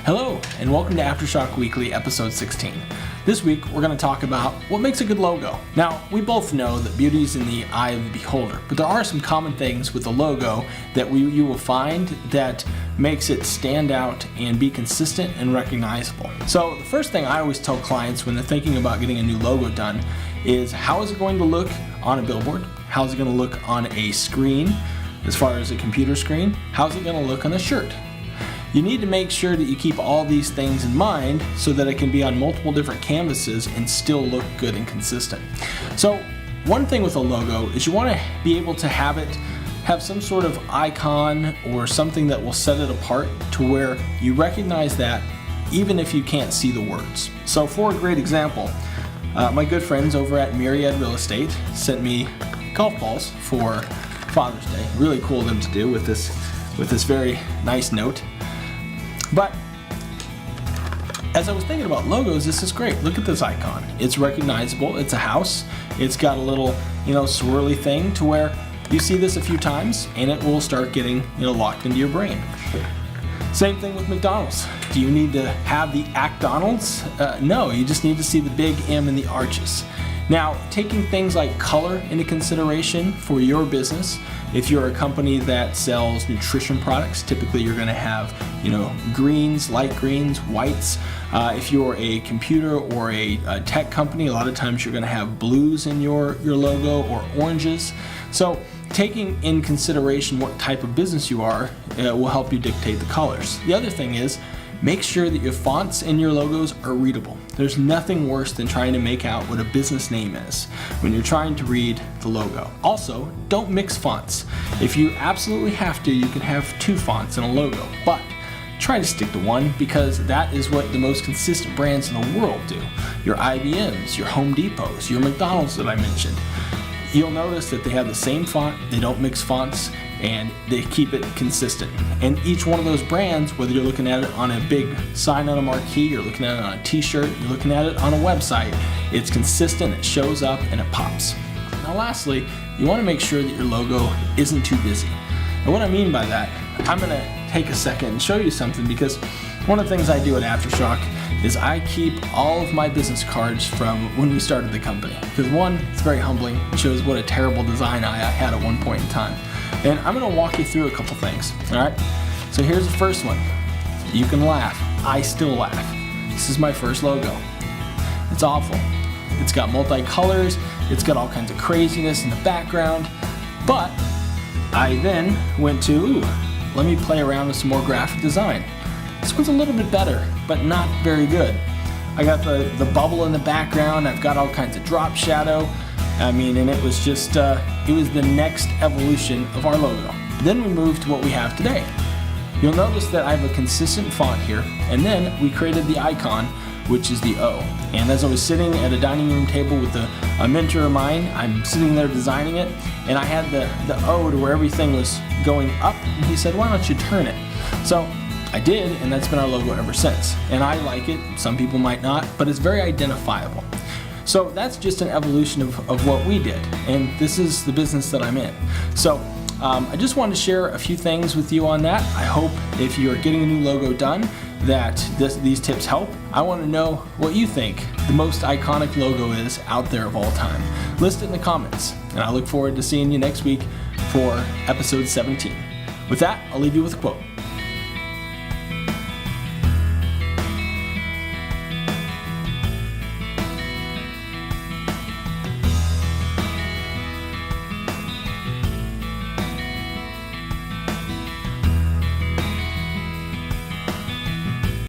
Hello, and welcome to Aftershock Weekly, episode 16. This week, we're going to talk about what makes a good logo. Now, we both know that beauty is in the eye of the beholder, but there are some common things with a logo that you will find that makes it stand out and be consistent and recognizable. So, the first thing I always tell clients when they're thinking about getting a new logo done is how is it going to look on a billboard? How is it going to look on a screen, as far as a computer screen? How is it going to look on a shirt? You need to make sure that you keep all these things in mind so that it can be on multiple different canvases and still look good and consistent. So one thing with a logo is you want to be able to have some sort of icon or something that will set it apart to where you recognize that even if you can't see the words. So for a great example, my good friends over at Myriad Real Estate sent me golf balls for Father's Day. Really cool of them to do with this very nice note. But as I was thinking about logos, this is great. Look at this icon. It's recognizable. It's a house. It's got a little, swirly thing to where you see this a few times and it will start getting, locked into your brain. Same thing with McDonald's. Do you need to have the AcDonald's? No, you just need to see the big M in the arches. Now, taking things like color into consideration for your business, if you're a company that sells nutrition products, typically you're going to have, greens, light greens, whites. If you're a computer or a tech company, a lot of times you're going to have blues in your logo or oranges. So taking in consideration what type of business you are will help you dictate the colors. The other thing is, make sure that your fonts in your logos are readable. There's nothing worse than trying to make out what a business name is when you're trying to read the logo. Also, don't mix fonts. If you absolutely have to, you can have two fonts in a logo, but try to stick to one because that is what the most consistent brands in the world do. Your IBMs, your Home Depots, your McDonald's that I mentioned. You'll notice that they have the same font, they don't mix fonts, and they keep it consistent. And each one of those brands, whether you're looking at it on a big sign on a marquee, you're looking at it on a t-shirt, you're looking at it on a website, it's consistent, it shows up, and it pops. Now lastly, you want to make sure that your logo isn't too busy. And what I mean by that, I'm going to take a second and show you something because one of the things I do at Aftershock is I keep all of my business cards from when we started the company. Because one, it's very humbling. It shows what a terrible design I had at one point in time. And I'm going to walk you through a couple things. All right. So here's the first one. You can laugh. I still laugh. This is my first logo. It's awful. It's got multicolors. It's got all kinds of craziness in the background. But I then went to, let me play around with some more graphic design. This one's a little bit better, but not very good. I got the bubble in the background. I've got all kinds of drop shadow. And it was just, it was the next evolution of our logo. Then we moved to what we have today. You'll notice that I have a consistent font here, and then we created the icon, which is the O. And as I was sitting at a dining room table with a mentor of mine, I'm sitting there designing it, and I had the O to where everything was going up, and he said, why don't you turn it? So I did, and that's been our logo ever since. And I like it, some people might not, but it's very identifiable. So that's just an evolution of what we did, and this is the business that I'm in. So I just wanted to share a few things with you on that. I hope if you're getting a new logo done that these tips help. I want to know what you think the most iconic logo is out there of all time. List it in the comments, and I look forward to seeing you next week for episode 17. With that, I'll leave you with a quote.